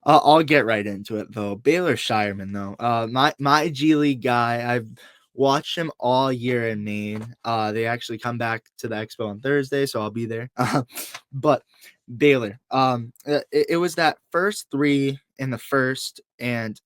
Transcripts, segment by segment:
I'll get right into it though. Baylor Scheierman though. My G League guy. I've watched him all year in Maine. They actually come back to the expo on Thursday, so I'll be there. But Baylor. It was that first three in the first, and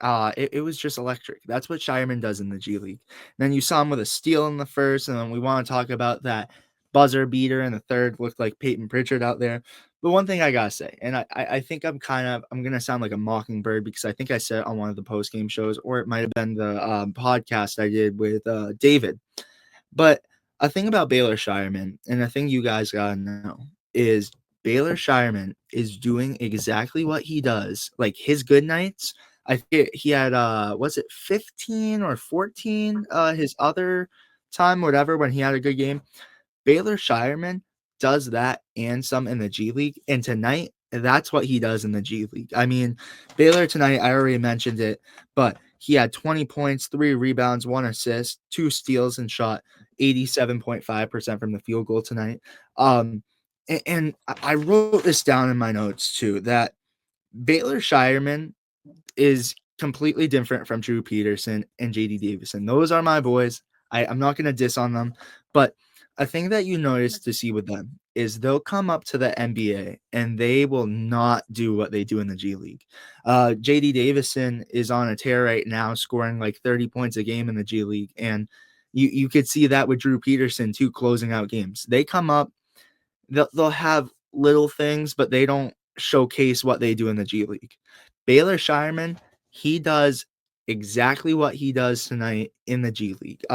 it was just electric. That's what Shireman does in the G League. And then you saw him with a steal in the first, and then we want to talk about that buzzer beater in the third. Looked like Peyton Pritchard out there. But one thing I gotta say, and I think I'm gonna sound like a mockingbird because I think I said it on one of the post game shows, or it might have been the podcast I did with David. But a thing about Baylor Shireman, and a thing you guys gotta know is Baylor Shireman is doing exactly what he does. Like his good nights, I think he had was it 15 or 14 his other time, whatever, when he had a good game. Baylor Scheierman does that and some in the G League. And tonight, that's what he does in the G League. I mean, Baylor tonight, I already mentioned it, but he had 20 points, 3 rebounds, 1 assist, 2 steals, and shot 87.5% from the field goal tonight. And I wrote this down in my notes too, that Baylor Scheierman is completely different from Drew Peterson and JD Davison. Those are my boys. I'm not going to diss on them, but a thing that you notice to see with them is they'll come up to the NBA and they will not do what they do in the G League. JD Davison is on a tear right now, scoring like 30 points a game in the G League. And you could see that with Drew Peterson too, closing out games. They come up, they'll have little things, but they don't showcase what they do in the G League. Baylor Scheierman, he does exactly what he does tonight in the G League.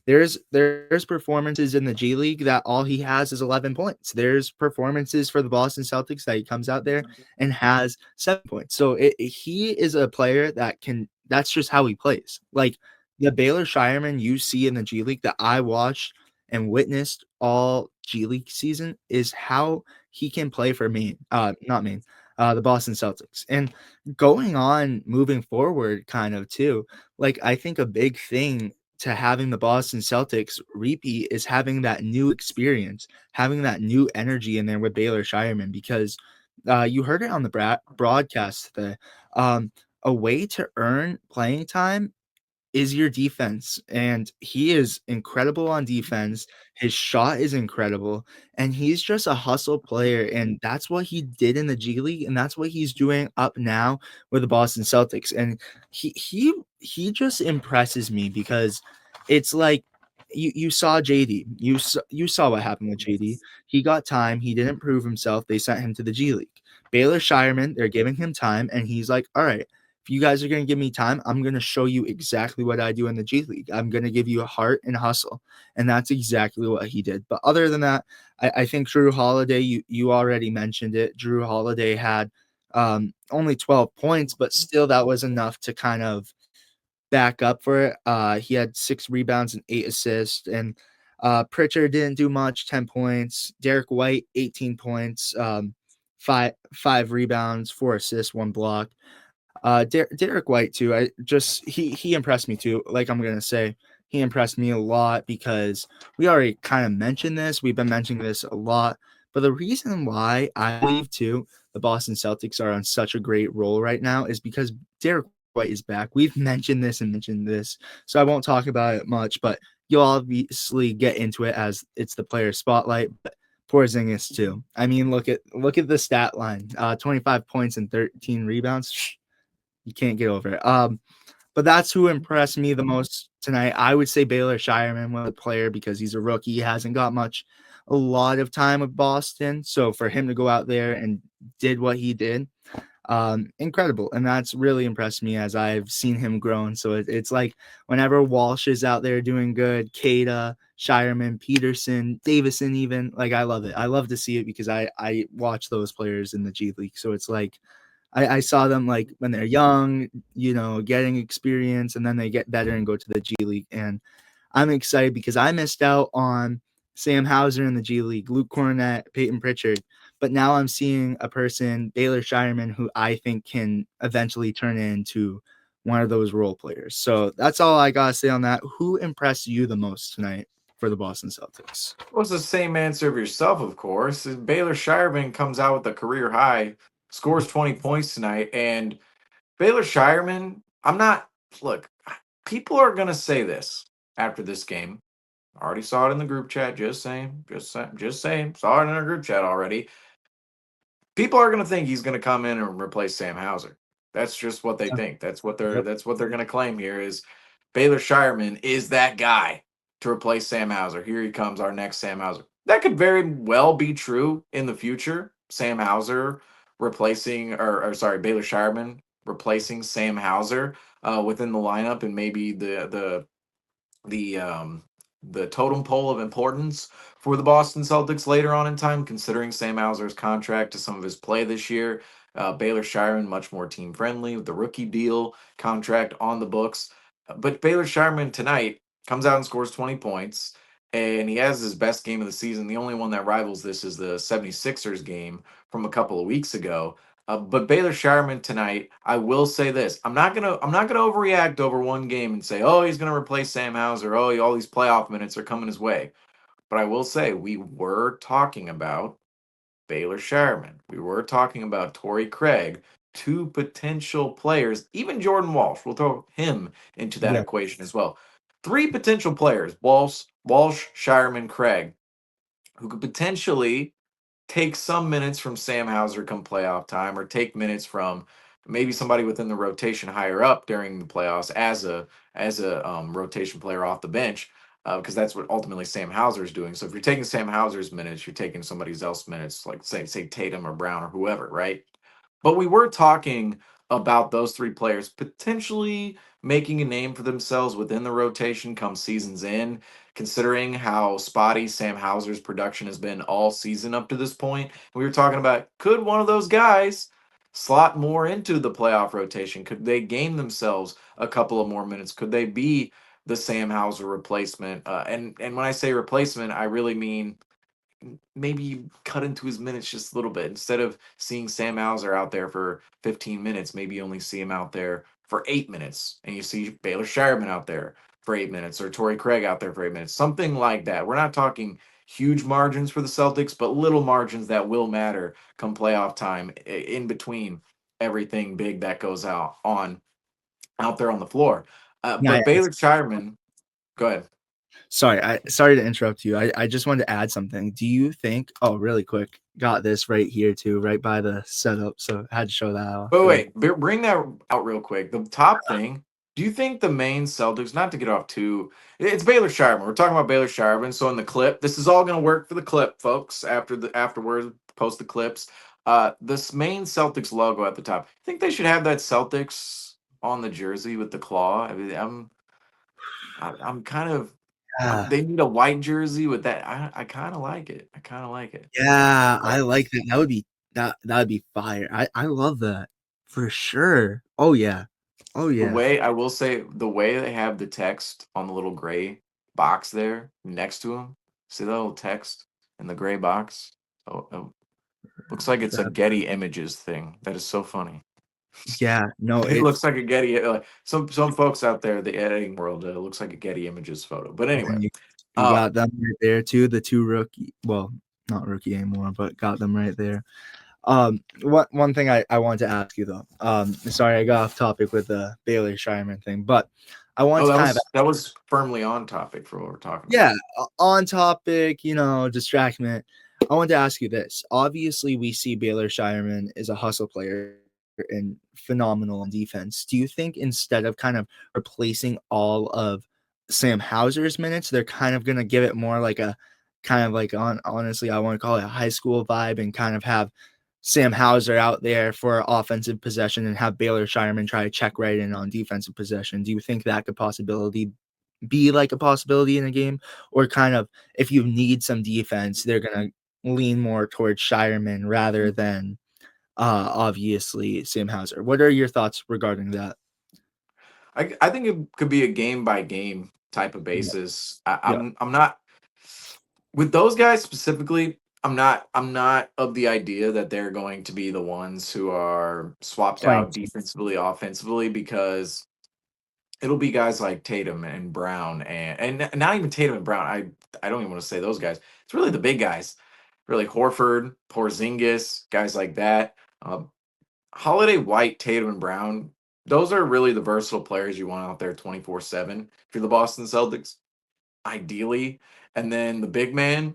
There's performances in the G League that all he has is 11 points. There's performances for the Boston Celtics that he comes out there and has 7 points. So he is a player that can. That's just how he plays. Like the Baylor Scheierman you see in the G League that I watched and witnessed all G League season is how he can play for Maine, not Maine, the Boston Celtics. And going on moving forward, kind of too, like I think a big thing to having the Boston Celtics repeat is having that new experience, having that new energy in there with Baylor Scheierman, because you heard it on the broadcast today. A way to earn playing time is your defense, and he is incredible on defense. His shot is incredible, and he's just a hustle player, and that's what he did in the G League, and that's what he's doing up now with the Boston Celtics. And he just impresses me because it's like you saw JD. You saw what happened with JD. He got time, he didn't prove himself. They sent him to the G League. Baylor Scheierman, they're giving him time, and he's like, all right, if you guys are going to give me time, I'm going to show you exactly what I do in the G League. I'm going to give you a heart and hustle. And that's exactly what he did. But other than that, I think Drew Holiday, you already mentioned it. Drew Holiday had only 12 points, but still that was enough to kind of back up for it. He had 6 rebounds and 8 assists. And Pritchard didn't do much, 10 points. Derek White, 18 points, five rebounds, 4 assists, 1 block. Derek White too. He impressed me too. Like I'm gonna say, he impressed me a lot because we already kind of mentioned this. We've been mentioning this a lot, but the reason why I believe too the Boston Celtics are on such a great roll right now is because Derek White is back. We've mentioned this, so I won't talk about it much, but you'll obviously get into it as it's the player spotlight. But Porzingis too. I mean, look at the stat line: 25 points and 13 rebounds. You can't get over it. But that's who impressed me the most tonight. I would say Baylor Scheierman was a player because he's a rookie. He hasn't got a lot of time with Boston. So for him to go out there and did what he did, incredible. And that's really impressed me as I've seen him grown. So it's like whenever Walsh is out there doing good, Kada, Scheierman, Peterson, Davison, even, like I love it. I love to see it because I watch those players in the G League. So it's like, I saw them like when they're young, getting experience, and then they get better and go to the G League. And I'm excited because I missed out on Sam Hauser in the G League, Luke Cornett, Peyton Pritchard. But now I'm seeing a person, Baylor Scheierman, who I think can eventually turn into one of those role players. So that's all I got to say on that. Who impressed you the most tonight for the Boston Celtics? Well, it's the same answer of yourself, of course. Baylor Scheierman comes out with a career high scores 20 points tonight. And Baylor Scheierman, I'm not, look, people are going to say this after this game. I already saw it in the group chat. Just saying. Saw it in our group chat already. People are going to think he's going to come in and replace Sam Hauser. That's just what they Yeah. think. Yep. That's what they're going to claim here is Baylor Scheierman is that guy to replace Sam Hauser. Here he comes, our next Sam Hauser. That could very well be true in the future. Sam Hauser replacing, or sorry, Baylor Scheierman replacing Sam Hauser within the lineup, and maybe the um the totem pole of importance for the Boston Celtics later on in time, considering Sam Hauser's contract to some of his play this year. Baylor Scheierman much more team friendly with the rookie deal contract on the books. But Baylor Scheierman tonight comes out and scores 20 points, and he has his best game of the season. The only one that rivals this is the 76ers game from a couple of weeks ago. But Baylor Scheierman tonight, I will say this: I'm not gonna overreact over one game and say, oh, he's gonna replace Sam Hauser. Oh, all these playoff minutes are coming his way. But I will say we were talking about Baylor Scheierman. We were talking about Torrey Craig, two potential players. Even Jordan Walsh, we'll throw him into that Yeah. equation as well. Three potential players: Walsh, Scheierman, Craig, who could potentially take some minutes from Sam Hauser come playoff time, or take minutes from maybe somebody within the rotation higher up during the playoffs as a rotation player off the bench, because that's what ultimately Sam Hauser is doing. So if you're taking Sam Hauser's minutes, you're taking somebody else's minutes, like say Tatum or Brown or whoever, right? But we were talking about those three players potentially making a name for themselves within the rotation come season's end, considering how spotty Sam Hauser's production has been all season up to this point. We were talking about, could one of those guys slot more into the playoff rotation? Could they gain themselves a couple of more minutes? Could they be the Sam Hauser replacement? And when I say replacement, I really mean maybe you cut into his minutes just a little bit. Instead of seeing Sam Hauser out there for 15 minutes, maybe you only see him out there for 8 minutes, and you see Baylor Scheierman out there for 8 minutes, or Torrey Craig out there for 8 minutes, something like that. We're not talking huge margins for the Celtics, but little margins that will matter come playoff time, in between everything big that goes out there on the floor. Yeah. But Baylor Scheierman, go ahead. Sorry to interrupt you. I just wanted to add something. Do you think? Oh, really quick. Got this right here too, right by the setup. So I had to show that off. But Really. wait, bring that out real quick. The top thing. Do you think the main Celtics, not to get off too, it's Baylor Scheierman. We're talking about Baylor Scheierman. So in the clip, this is all going to work for the clip, folks. Afterwards, post the clips. This main Celtics logo at the top. I think they should have that Celtics on the jersey with the claw. I mean, I'm kind of, Yeah. they need a white jersey with that. I kind of like it. I kind of like it. Yeah. Like, I like that. That would be fire. I love that for sure. Oh yeah. Oh the yeah. way I will say, the way they have the text on the little gray box there next to him. See that little text in the gray box? Oh, looks like it's a Getty Images thing. That is so funny. Yeah. No. It It's looks like a Getty. Some folks out there, the editing world, it looks like a Getty Images photo. But anyway, and you uh, got them right there too. The two rookie. Well, not rookie anymore, but got them right there. One thing I wanted to ask you though. Sorry I got off topic with the Baylor Scheierman thing, but I wanted oh, to kind of that was firmly on topic for what we're talking about. yeah, on topic, distraction. I want to ask you this. Obviously, we see Baylor Scheierman is a hustle player and phenomenal on defense. Do you think instead of kind of replacing all of Sam Hauser's minutes, they're kind of going to give it more like a kind of like honestly, I want to call it a high school vibe and kind of have Sam Hauser out there for offensive possession and have Baylor Scheierman try to check right in on defensive possession? Do you think that could possibility be like a possibility in a game, or kind of if you need some defense, they're gonna lean more towards Shireman rather than obviously Sam Hauser? What are your thoughts regarding that? I think it could be a game by game type of Yeah, basis. yeah, I'm not with those guys specifically. I'm not of the idea that they're going to be the ones who are swapped playing out team. defensively, offensively, because it'll be guys like Tatum and Brown, and not even Tatum and Brown. I don't even want to say those guys. It's really the big guys, really Horford, Porzingis, guys like that. Holiday, White, Tatum, and Brown, those are really the versatile players you want out there 24/7 if you're the Boston Celtics, ideally. And then the big man,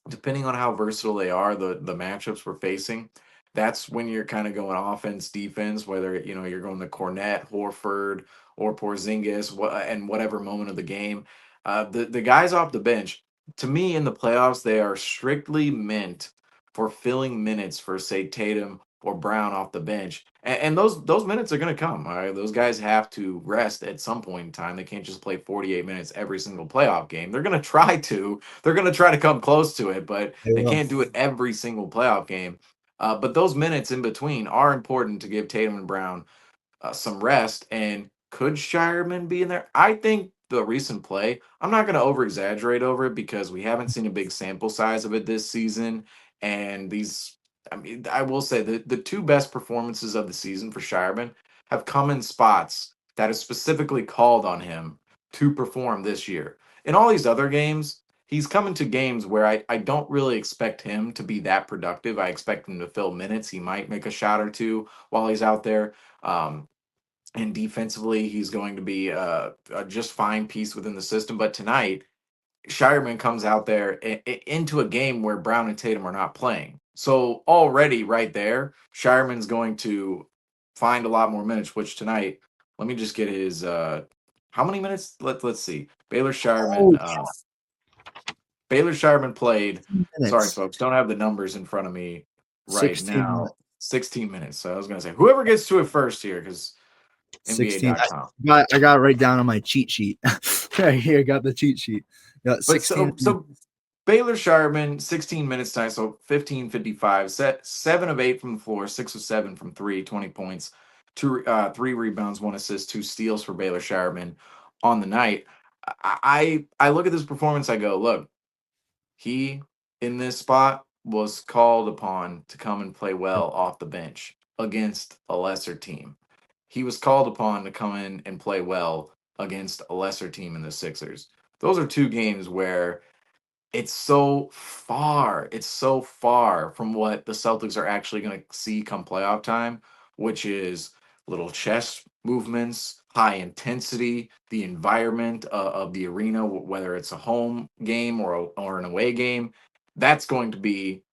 depending on how versatile they are, the matchups we're facing, that's when you're kind of going offense, defense, whether you're going to Cornette, Horford, or Porzingis, and whatever moment of the game. The guys off the bench, to me, in the playoffs, they are strictly meant for filling minutes for, say, Tatum or Brown off the bench, and those minutes are going to come. All right, those guys have to rest at some point in time. They can't just play 48 minutes every single playoff game. They're going to try to, they're going to try to come close to it, but They they will. can't do it every single playoff game. But those minutes in between are important to give Tatum and Brown some rest. And could Shireman be in there? I think the recent play, I'm not going to over exaggerate over it because we haven't seen a big sample size of it this season. And I mean, I will say the two best performances of the season for Shireman have come in spots that is specifically called on him to perform this year. In all these other games, he's coming to games where I don't really expect him to be that productive. I expect him to fill minutes. He might make a shot or two while he's out there. Um, and defensively, he's going to be a just fine piece within the system. But tonight, Shireman comes out there into a game where Brown and Tatum are not playing. So already right there, Shireman's going to find a lot more minutes, which tonight, let me just get his how many minutes? Let's see. Oh, Baylor Scheierman played, sorry minutes. folks, don't have the numbers in front of me right 16 now. minutes. 16 minutes. So I was gonna say whoever gets to it first here, because 16. NBA.com. I got it right down on my cheat sheet. Right here, got the cheat sheet. Got But 16 so Baylor Scheierman, 16 minutes tonight, so 15:55, set 7 of 8 from the floor, 6 of 7 from three, 20 points, three rebounds, 1 assist, 2 steals for Baylor Scheierman on the night. I look at this performance, I go, look, he in this spot was called upon to come and play well off the bench against a lesser team. He was called upon to come in and play well against a lesser team in the Sixers. Those are two games where it's so far from what the Celtics are actually going to see come playoff time, which is little chest movements, high intensity, the environment of the arena, whether it's a home game or an away game. That's going to be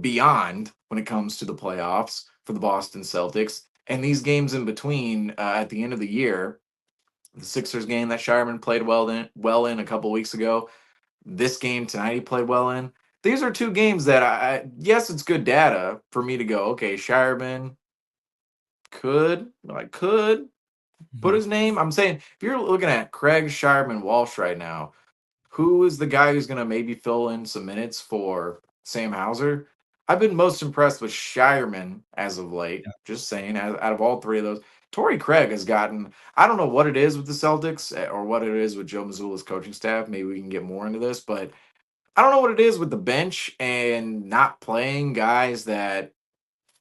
beyond when it comes to the playoffs for the Boston Celtics. And these games in between, at the end of the year, the Sixers game that Shireman played well in a couple weeks ago, this game tonight he played well in. These are two games that yes, it's good data for me to go, okay, Shireman could put Mhm. his name. I'm saying if you're looking at Craig Shireman Walsh right now, who is the guy who's going to maybe fill in some minutes for Sam Hauser? I've been most impressed with Shireman as of late. Just saying, out of all three of those, Torrey Craig has gotten. I don't know what it is with the Celtics or what it is with Joe Mazzulla's coaching staff. Maybe we can get more into this, but I don't know what it is with the bench and not playing guys that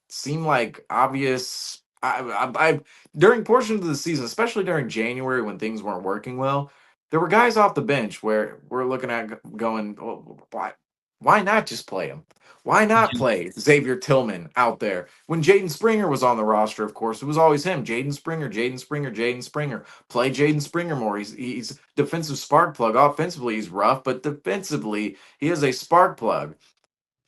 seem like obvious. I during portions of the season, especially during January when things weren't working well, there were guys off the bench where we're looking at going, "Oh, why not just play him? Why not Yeah. play Xavier Tillman out there?" When Jaden Springer was on the roster, of course, it was always him. Jaden Springer, Jaden Springer, Jaden Springer. Play Jaden Springer more. He's defensive spark plug. Offensively, he's rough, but defensively, he is a spark plug.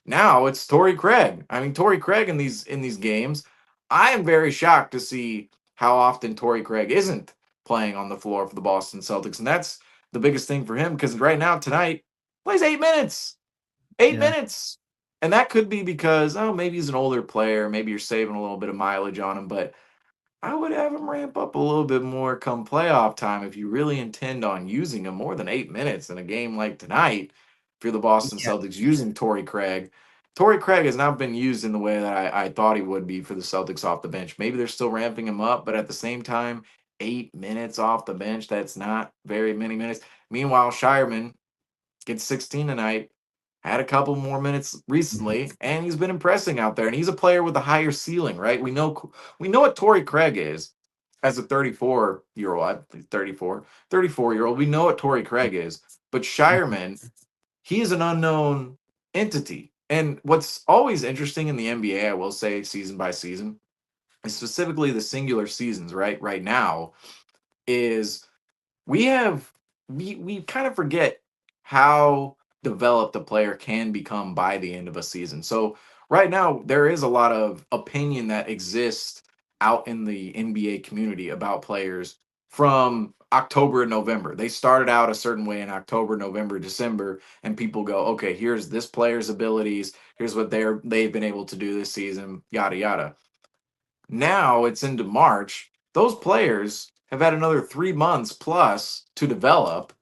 Now it's Torrey Craig. I mean, Torrey Craig in these games, I am very shocked to see how often Torrey Craig isn't playing on the floor for the Boston Celtics, and that's the biggest thing for him because right now tonight plays 8 minutes, eight Yeah. minutes, and that could be because maybe he's an older player, maybe you're saving a little bit of mileage on him, but I would have him ramp up a little bit more come playoff time if you really intend on using him more than 8 minutes in a game like tonight. If you're the Boston Yeah. Celtics using Torrey Craig has not been used in the way that I thought he would be for the Celtics off the bench. Maybe they're still ramping him up, but at the same time, 8 minutes off the bench, that's not very many minutes. Meanwhile, Shireman gets 16 tonight, had a couple more minutes Mhm. recently, and he's been impressing out there. And he's a player with a higher ceiling, right? We know what Torrey Craig is as a 34-year-old, 34-year-old. We know what Torrey Craig is, but Shireman, he is an unknown entity. And what's always interesting in the NBA, I will say, season by season, and specifically the singular seasons, right now, is we have we kind of forget how developed a player can become by the end of a season. So right now there is a lot of opinion that exists out in the NBA community about players from October and November. They started out a certain way in October, November, December, and people go, okay, here's this player's abilities, here's what they've been able to do this season, yada yada. Now it's into March. Those players have had another 3 months plus to develop,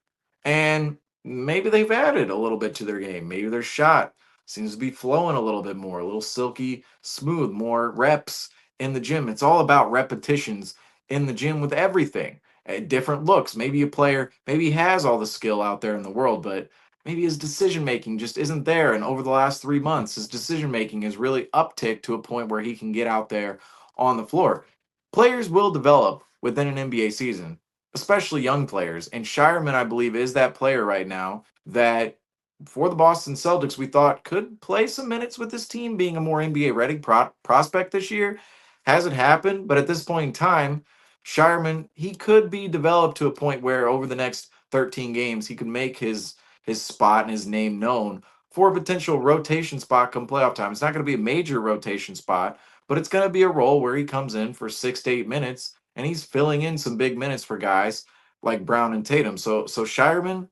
and maybe they've added a little bit to their game. Maybe their shot seems to be flowing a little bit more, a little silky smooth, more reps in the gym. It's all about repetitions in the gym with everything. Different looks. Maybe a player, maybe he has all the skill out there in the world, but maybe his decision making just isn't there. And over the last 3 months, his decision making has really upticked to a point where he can get out there on the floor. Players will develop within an NBA season, especially young players. And Scheierman, I believe, is that player right now that for the Boston Celtics, we thought could play some minutes with this team, being a more NBA ready prospect this year. Hasn't happened, but at this point in time, Scheierman, he could be developed to a point where over the next 13 games, he could make his spot and his name known for a potential rotation spot come playoff time. It's not going to be a major rotation spot, but it's going to be a role where he comes in for 6 to 8 minutes and he's filling in some big minutes for guys like Brown and Tatum. So Shireman,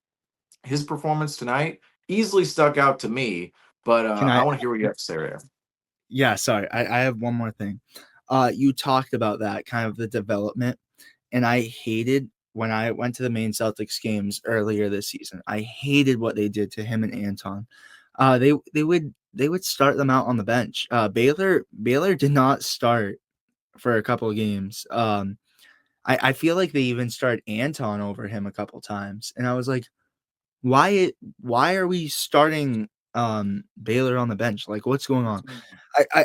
his performance tonight easily stuck out to me. But Can I I? want to hear what you have to say there. Yeah, sorry. I have one more thing. You talked about that kind of the development, and I hated when I went to the main Celtics games earlier this season. I hated what they did to him and Anton. They would start them out on the bench. Baylor did not start for a couple of games. I feel like they even started Anton over him a couple times, and I was like, why are we starting Baylor on the bench? Like, what's going on?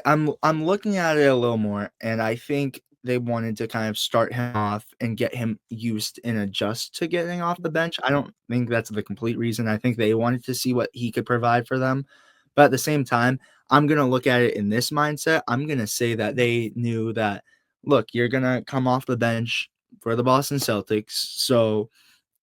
I'm looking at it a little more, and I think they wanted to kind of start him off and get him used and adjust to getting off the bench. I don't think that's the complete reason. I think they wanted to see what he could provide for them. But at the same time, I'm gonna look at it in this mindset. I'm gonna say that they knew that, look, you're gonna come off the bench for the Boston Celtics, so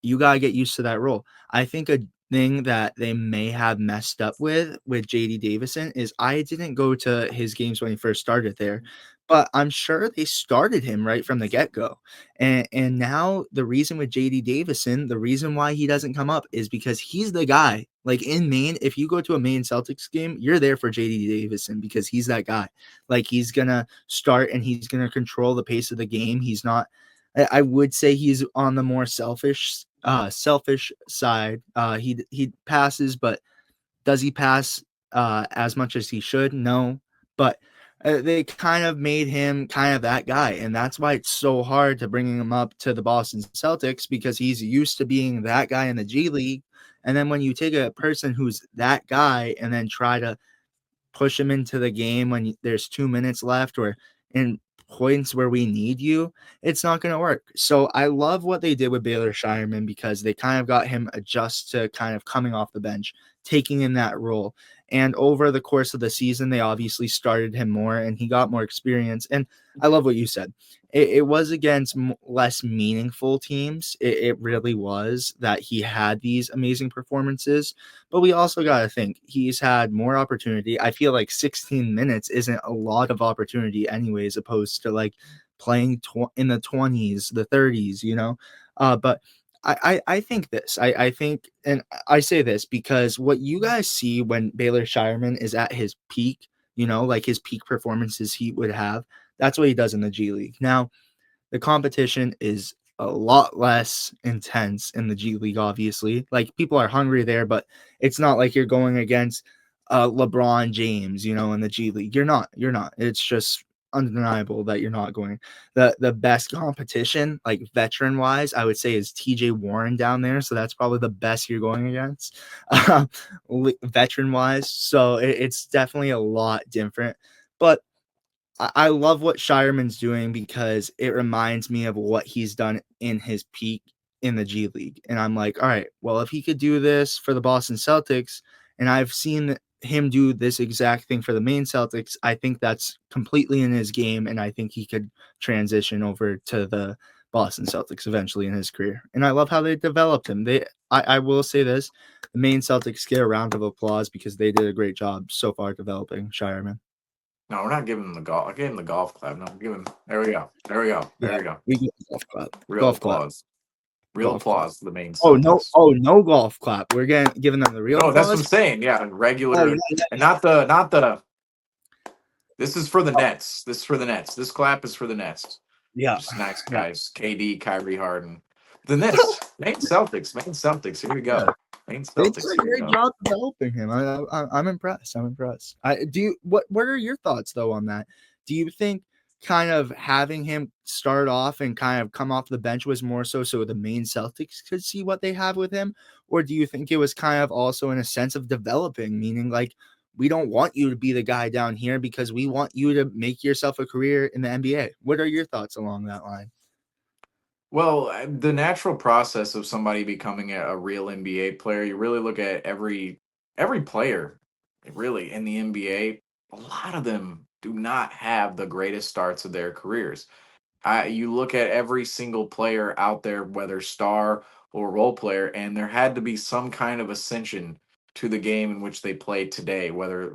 you gotta get used to that role. I think a thing that they may have messed up with JD Davison is I didn't go to his games when he first started there, but I'm sure they started him right from the get-go. And now the reason with JD Davison, the reason why he doesn't come up is because he's the guy. Like in Maine, if you go to a Maine Celtics game, you're there for JD Davison because he's that guy. Like he's gonna start and he's gonna control the pace of the game. He's not I would say he's on the more selfish side. He passes, but does he pass as much as he should? No, but they kind of made him kind of that guy, and that's why it's so hard to bring him up to the Boston Celtics because he's used to being that guy in the G League. And then when you take a person who's that guy and then try to push him into the game when there's 2 minutes left or in points where we need you, it's not going to work. So I love what they did with Baylor Scheierman because they kind of got him adjust to kind of coming off the bench, taking in that role. And over the course of the season, they obviously started him more and he got more experience. And I love what you said. It was against less meaningful teams. It really was that he had these amazing performances. But we also got to think he's had more opportunity. I feel like 16 minutes isn't a lot of opportunity, anyways, opposed to like playing in the 20s, the 30s, you know? But I think this. I think, and I say this because what you guys see when Baylor Scheierman is at his peak, you know, like his peak performances he would have, that's what he does in the G League. Now, the competition is a lot less intense in the G League, obviously. Like people are hungry there, but it's not like you're going against LeBron James, you know, in the G League. You're not. You're not. It's just undeniable that you're not going. The best competition, like veteran wise, I would say is TJ Warren down there. So that's probably the best you're going against, veteran wise. So it's definitely a lot different. But I love what Shireman's doing because it reminds me of what he's done in his peak in the G League. And I'm like, all right, well, if he could do this for the Boston Celtics, and I've seen him do this exact thing for the main Celtics, I think that's completely in his game, and I think he could transition over to the Boston Celtics eventually in his career. And I love how they developed him. I will say this: the main Celtics get a round of applause because they did a great job so far developing Scheierman. No, we're not giving him the golf. I gave him the golf clap. No, give him. There we go. There we go. Yeah, There we go. we get golf clap, Real golf clap, applause. Real golf clap. applause to the main Oh no! Celtics. Oh no! Golf clap. We're giving them the real No, that's what I'm applause. saying. Yeah, Oh regular, yeah, and not the. This is for the Nets. This is for the Nets. This clap is for the Nets. yeah, Just nice yeah. guys. KD, Kyrie Harden. The Nets. Main Celtics. Main Celtics. Here we Yeah. go. Main They did Celtics. a Here we great go. job developing him. I'm impressed. I'm impressed. I do. What are your thoughts though on that? Do you think kind of having him start off and kind of come off the bench was more so the main Celtics could see what they have with him, or do you think it was kind of also in a sense of developing, meaning like we don't want you to be the guy down here because we want you to make yourself a career in the NBA? What are your thoughts along that line? Well, the natural process of somebody becoming a real NBA player, you really look at every player, really in the NBA. A lot of them do not have the greatest starts of their careers. You look at every single player out there, whether star or role player, and there had to be some kind of ascension to the game in which they play today. Whether,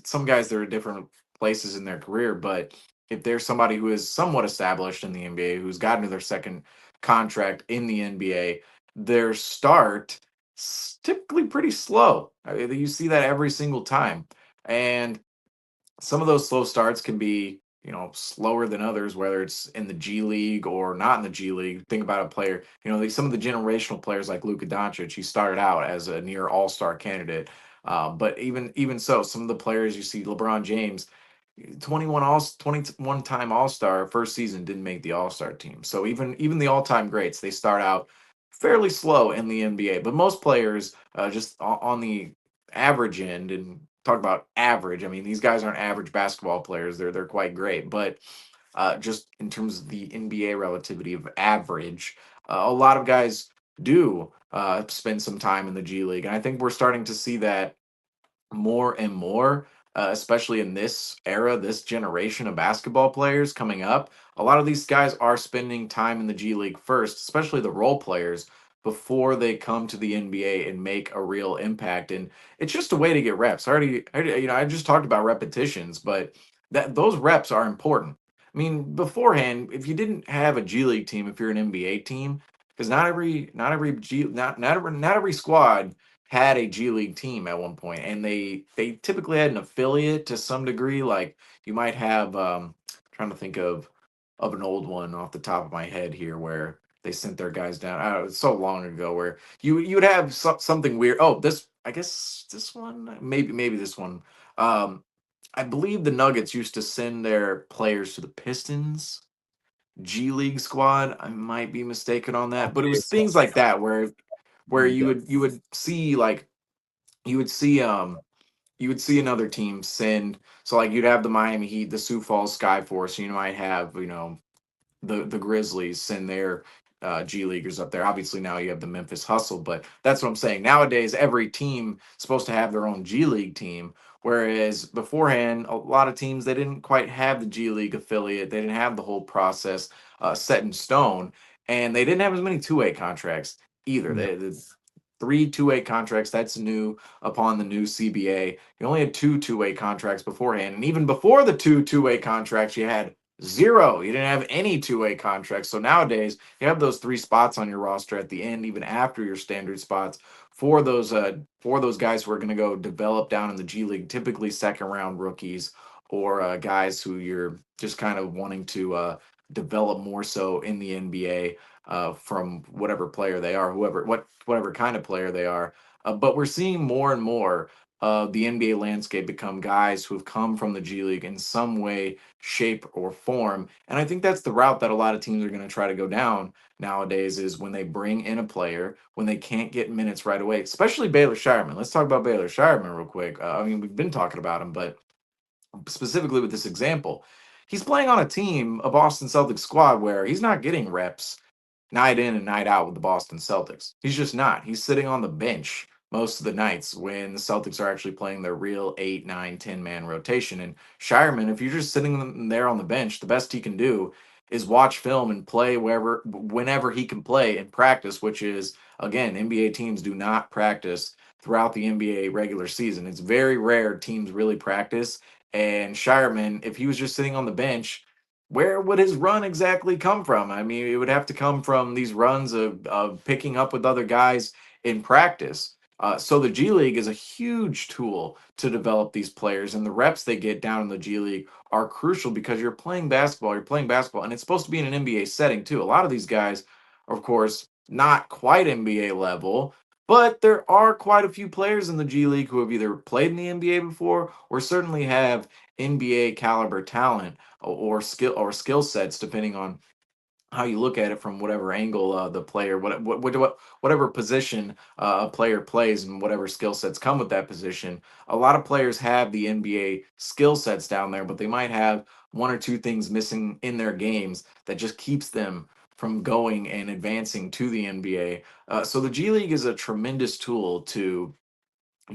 some guys, they're at different places in their career, but if there's somebody who is somewhat established in the NBA, who's gotten to their second contract in the NBA, their start typically pretty slow. I mean, you see that every single time. And some of those slow starts can be, slower than others, whether it's in the G League or not in the G League. Think about a player, some of the generational players like Luka Doncic. He started out as a near All Star candidate, but even so, some of the players you see, LeBron James, 21 time All Star, first season didn't make the All Star team. So even the all time greats, they start out fairly slow in the NBA. But most players, just on the average end, and talk about average. I mean, these guys aren't average basketball players. They're quite great, but just in terms of the NBA relativity of average, a lot of guys do spend some time in the G League, and I think we're starting to see that more and more, especially in this era, this generation of basketball players coming up. A lot of these guys are spending time in the G League first, especially the role players, before they come to the NBA and make a real impact. And it's just a way to get reps. I just talked about repetitions, but that those reps are important. I mean, beforehand, if you didn't have a G League team, if you're an NBA team, because not every squad had a G League team at one point, and they typically had an affiliate to some degree. Like you might have, trying to think of an old one off the top of my head here, where they sent their guys down. I don't know, it's so long ago, where you would have something weird. Oh, this I guess this one, maybe this one. Um, I believe the Nuggets used to send their players to the Pistons G League squad. I might be mistaken on that, but it was things like that where you would see, like, you would see you would see another team send, so like you'd have the Miami Heat, the Sioux Falls Skyforce, you might have, the Grizzlies send their G Leaguers up there. Obviously now you have the Memphis Hustle, but that's what I'm saying. Nowadays every team is supposed to have their own G League team, whereas beforehand a lot of teams, they didn't quite have the G League affiliate. They didn't have the whole process set in stone, and they didn't have as many two-way contracts either. The three two-way contracts, that's new upon the new CBA. You only had two two-way contracts beforehand, and even before the two-way contracts, you had zero. You didn't have any two-way contracts. So nowadays, you have those three spots on your roster at the end, even after your standard spots, for those guys who are going to go develop down in the G League, typically second round rookies, or guys who you're just kind of wanting to develop more so in the NBA, from whatever player they are, whatever kind of player they are. But we're seeing more and more of the NBA landscape become guys who have come from the G League in some way, shape, or form. And I think that's the route that a lot of teams are going to try to go down nowadays, is when they bring in a player, when they can't get minutes right away, especially Baylor Scheierman. Let's talk about Baylor Scheierman real quick. I mean, we've been talking about him, but specifically with this example, he's playing on a team, a Boston Celtics squad, where he's not getting reps night in and night out with the Boston Celtics. He's just not. He's sitting on the bench most of the nights when the Celtics are actually playing their real 8, 9, 10 man rotation. And Scheierman, if you're just sitting there on the bench, the best he can do is watch film and play whenever he can play and practice, which is, again, NBA teams do not practice throughout the NBA regular season. It's very rare teams really practice. And Scheierman, if he was just sitting on the bench, where would his run exactly come from? I mean, it would have to come from these runs of picking up with other guys in practice. So the G League is a huge tool to develop these players, and the reps they get down in the G League are crucial because you're playing basketball. You're playing basketball, and it's supposed to be in an NBA setting too. A lot of these guys, of course, not quite NBA level, but there are quite a few players in the G League who have either played in the NBA before or certainly have NBA caliber talent or skill sets, depending on how you look at it from whatever angle the player, whatever position a player plays and whatever skill sets come with that position. A lot of players have the NBA skill sets down there, but they might have one or two things missing in their games that just keeps them from going and advancing to the NBA. So the G League is a tremendous tool to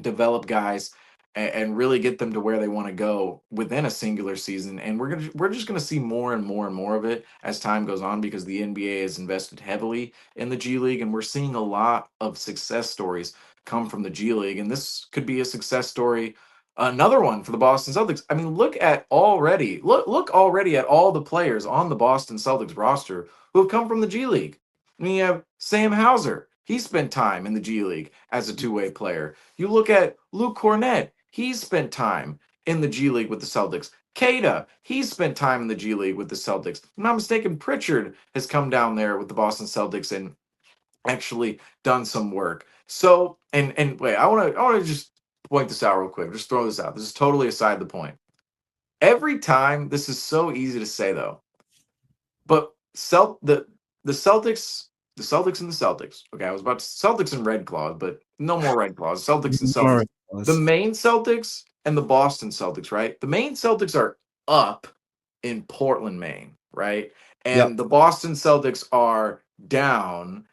develop guys and really get them to where they want to go within a singular season. And we're just gonna see more and more and more of it as time goes on because the NBA has invested heavily in the G League, and we're seeing a lot of success stories come from the G League. And this could be a success story. Another one for the Boston Celtics. I mean, look already at all the players on the Boston Celtics roster who have come from the G League. I mean, you have Sam Hauser. He spent time in the G League as a two-way player. You look at Luke Cornett. He's spent time in the G League with the Celtics. Kada, he's spent time in the G League with the Celtics. If I'm not mistaken, Pritchard has come down there with the Boston Celtics and actually done some work. So, and wait, I want to just point this out real quick. Just throw this out. This is totally aside the point. Every time, this is so easy to say though, but the Celtics, the Celtics and the Celtics. Okay, I was about to Celtics and Red Claws, but no more Red Claws. Celtics and More Celtics. The ridiculous. main Celtics and the Boston Celtics, right? The main Celtics are up in Portland, Maine, right? Yep. And the Boston Celtics are down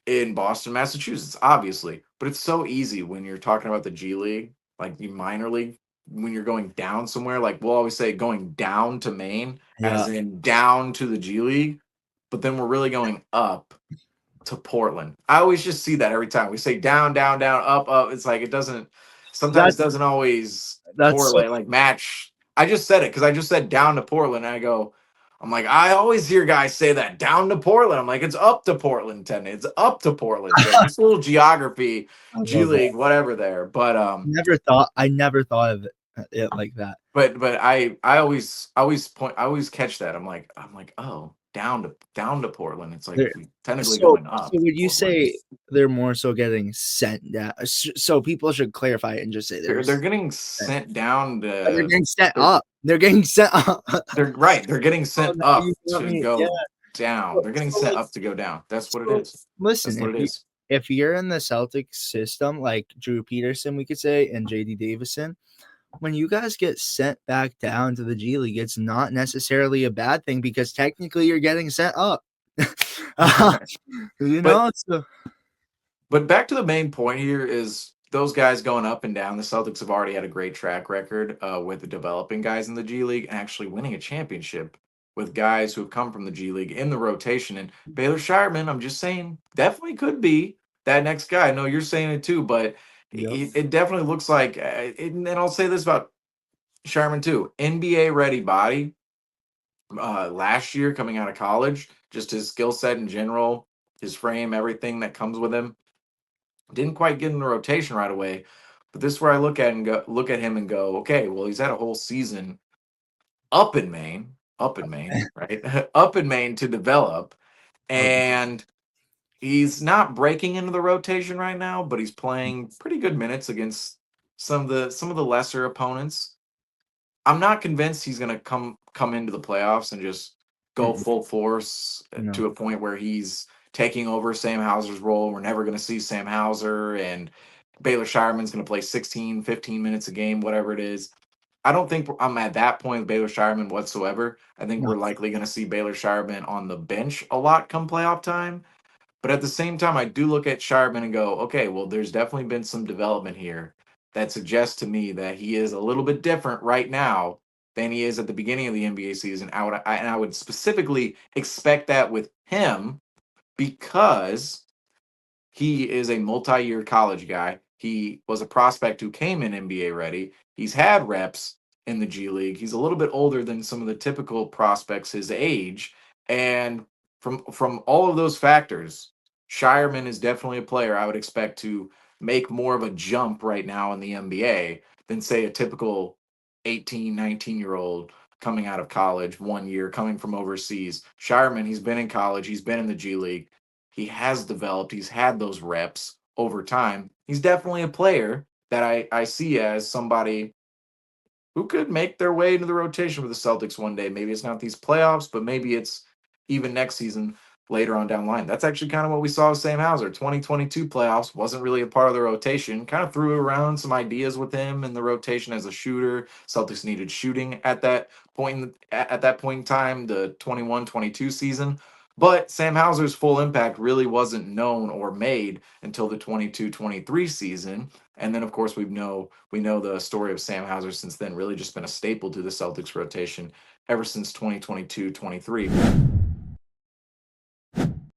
in Boston, Massachusetts, obviously. But it's so easy when you're talking about the G League, like the minor league, when you're going down somewhere, like we'll always say going down to Maine, Yeah. as in down to the G League, but then we're really going up to Portland. I always just see that every time we say down, down, down, up, up. It's like it doesn't sometimes That's doesn't always that's so correlate, like match. I just said it because I just said down to Portland. And I'm like, I always hear guys say that down to Portland. I'm like, it's up to Portland, It's up to Portland. So just a little geography, I G love that. League, whatever there. I never thought of it like that. But I always catch that. I'm like, oh, down to Portland. It's like They're we technically so going up so would to you Portland. say they're more so getting sent down? So people should clarify it and just say They're there's getting sent down they're to getting sent they're up. They're getting sent up. they're right. They're getting Oh, sent now up you got to me. Yeah. go down. So, They're getting so sent like up to go down. That's what it so is. listen, That's what it is. if you're in the Celtics system, like Drew Peterson, we could say, and JD Davison, when you guys get sent back down to the G League, it's not necessarily a bad thing because technically you're getting sent up. you But know, so But back to the main point here is those guys going up and down. The Celtics have already had a great track record with the developing guys in the G League and actually winning a championship with guys who have come from the G League in the rotation. And Baylor Scheierman, I'm just saying, definitely could be that next guy. I know you're saying it too, but yep. it definitely looks like, and I'll say this about Scheierman too, NBA ready body. Last year coming out of college, just his skill set in general, his frame, everything that comes with him didn't quite get in the rotation right away, but this is where I look at him and go, okay, well, he's had a whole season up in Maine, right? Up in Maine to develop, Okay. and he's not breaking into the rotation right now, but he's playing pretty good minutes against some of the lesser opponents. I'm not convinced he's going to come into the playoffs and just go Mm-mm. full force No. to a point where he's taking over Sam Hauser's role. We're never going to see Sam Hauser and Baylor Scheierman's going to play 16, 15 minutes a game, whatever it is. I don't think I'm at that point with Baylor Scheierman whatsoever. I think No. we're likely going to see Baylor Scheierman on the bench a lot come playoff time. But at the same time, I do look at Scheierman and go, okay, well, there's definitely been some development here that suggests to me that he is a little bit different right now than he is at the beginning of the NBA season. And I would specifically expect that with him because he is a multi-year college guy. He was a prospect who came in NBA ready. He's had reps in the G League. He's a little bit older than some of the typical prospects his age. And from all of those factors, Shireman is definitely a player I would expect to make more of a jump right now in the NBA than say a typical 18, 19-year-old coming out of college 1 year, coming from overseas. Shireman, he's been in college, he's been in the G League, he has developed, he's had those reps over time. He's definitely a player that I see as somebody who could make their way into the rotation for the Celtics one day. Maybe it's not these playoffs, but maybe it's even next season later on down the line. That's actually kind of what we saw with Sam Hauser. 2022 playoffs wasn't really a part of the rotation. Kind of threw around some ideas with him in the rotation as a shooter. Celtics needed shooting at that at that point in time, the 21-22 season. But Sam Hauser's full impact really wasn't known or made until the 22-23 season. And then, of course, we know the story of Sam Hauser since then. Really, just been a staple to the Celtics rotation ever since 2022-23.